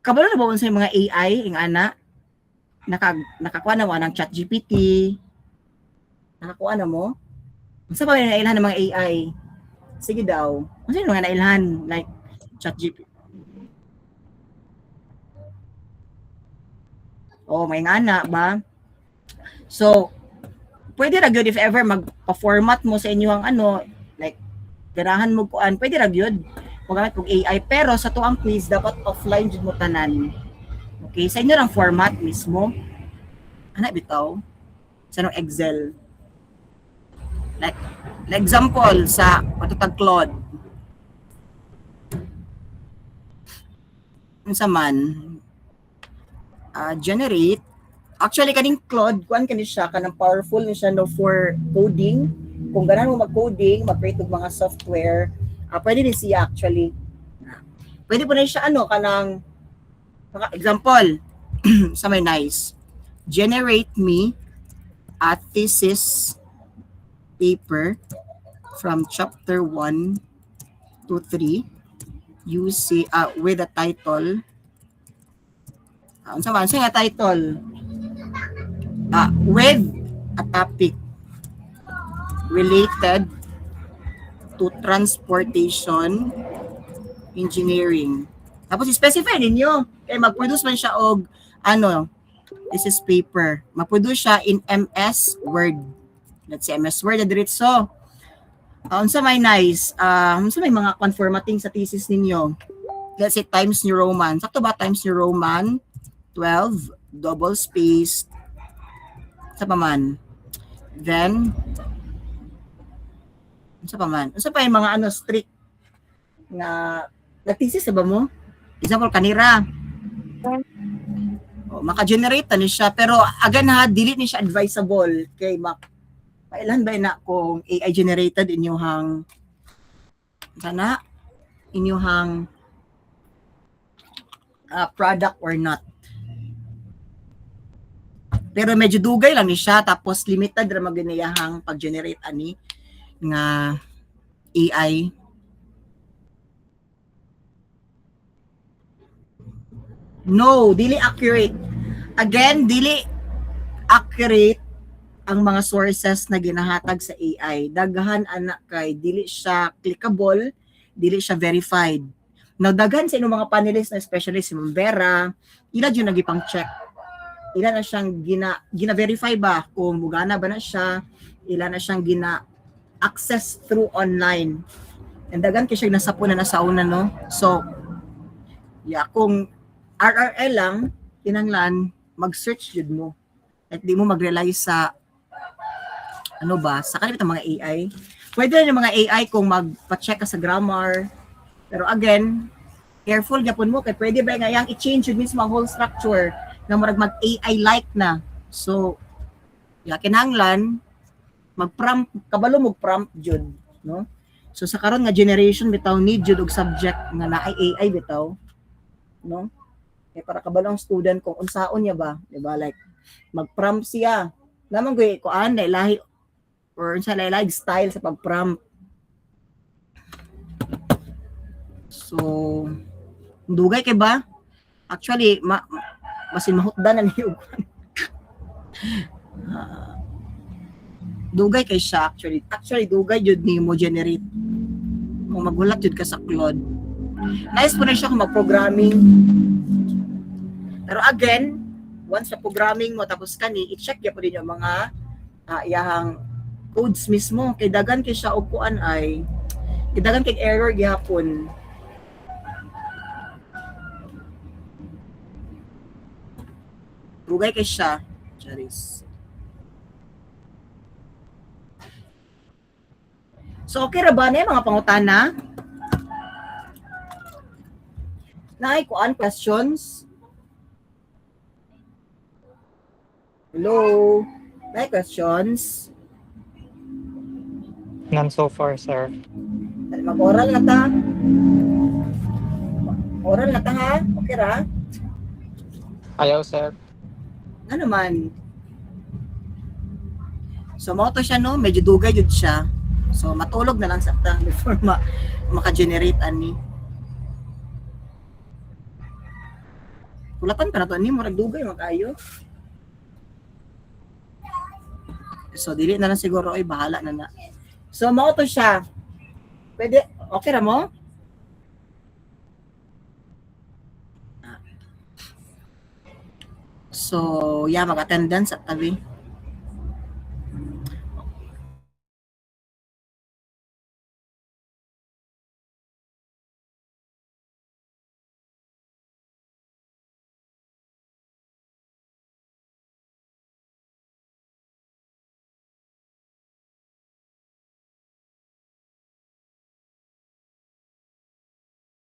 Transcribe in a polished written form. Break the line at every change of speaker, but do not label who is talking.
kabalo na ba sa mga AI ing ana nakakuha na mo ng ChatGPT, nakakuha na mo. Unsa ba yung nailhan ng mga AI? Sige daw. Ano yung mga nailhan like ChatGPT? Oh, may ana ba? So, pwede ra gyud if ever magpa-format mo sa inyong ano, like ganahan mo kuan, pwede ra gyud magamit og AI, pero sa tuang quiz dapat offline jud mo tanan. Okay, sa inyo lang format mismo. Ana bitaw sa nung Excel. Like example sa patutag Claude. Unsa man generate. Actually kaning Claude kuan kani siya kanang powerful ni siya no for coding. Kung ganahan mo mag-coding, mag-create og mga software, pwede din siya actually. Pwede po na siya ano kanang example sa may nice. Generate me a thesis paper from chapter 1 to 3 using with a title. Unsa man nga title? With a topic related to transportation engineering. Tapos specify ninyo kay mag-produce man siya og ano, this is paper. Mag-produce siya in MS Word. Let's say MS Word na diretso. Unsa may nice, unsa may mga conformating sa thesis ninyo? Let's say Times New Roman. Sakto ba Times New Roman? 12 double spaced sa paman. Then unsa pa man? Unsa pa yung mga ano strict na thesis ba mo? Example kanira. Maka-generate ni siya pero again ha, dili ni siya advisable kay mailan ba na kung AI generated inyong sana inyong product or not. Pero medyo dugay lang ni siya tapos limited ra maginiyahang pag-generate ani nga AI. No, dili accurate. Again, dili accurate ang mga sources na ginahatag sa AI. Daghan anak kay dili siya clickable, dili siya verified. Now daghan sa inyong mga panelists na especially si Ma'am Vera, ila jud nagipang check. Ila na siyang gina-verify ba kung mugana ba na siya, ila na siyang gina-access through online. And daghan kay siya nasapunan na sa una, no? So, yeah, kung RRL lang, kinanglan, mag-search yun mo. At di mo mag-rely sa, ano ba, sa kanila mga AI. Pwede rin yung mga AI kung magpa-check ka sa grammar. Pero again, careful yapon mo, kaya pwede ba nga yung i-change yun mismo ang whole structure na mag-AI-like na. So, yeah, kinanglan, mag-prompt, kabalo mag-prompt jud, no? So, sa karon nga generation, bitaw need jud og subject nga na AI bitaw, no? Eh, para kabalo ang student kung unsaon niya ba, di ba? Like, mag-prompt siya. Naman ko kuan na ilahi or unsa ilahi style sa pag-prompt. So, dugay kay ba? Actually, masin mahutdan na niyo. Dugay kay siya actually. Actually, dugay jud ni mo generate. Kung magulat jud ka sa Claude. Nice po na siya kung mag-programming. Pero again, once sa programming mo tapos kani, i-check ya po din yung mga iyahang codes mismo. Kay dagan kay siya og kuan ay dagan kay error gihapon. Dugay kay siya. Charis. So okay ra ba na mga pangutana? Naay kuan questions? Hello? Naay questions?
None so far, sir.
Mag-oral na ta? Oral na ta ha? Okay ra?
Ayaw, sir.
Ano man? So mo to siya no, medyo dugay jud siya. So matulog na lang sakta before maka-generate ani. Kulatan ka na to ni mo dugay mag-ayo. So dili na lang siguro ay bahala na na. So mao to siya. Pwede okay ra mo? So, yeah, mag-attendance at tabi.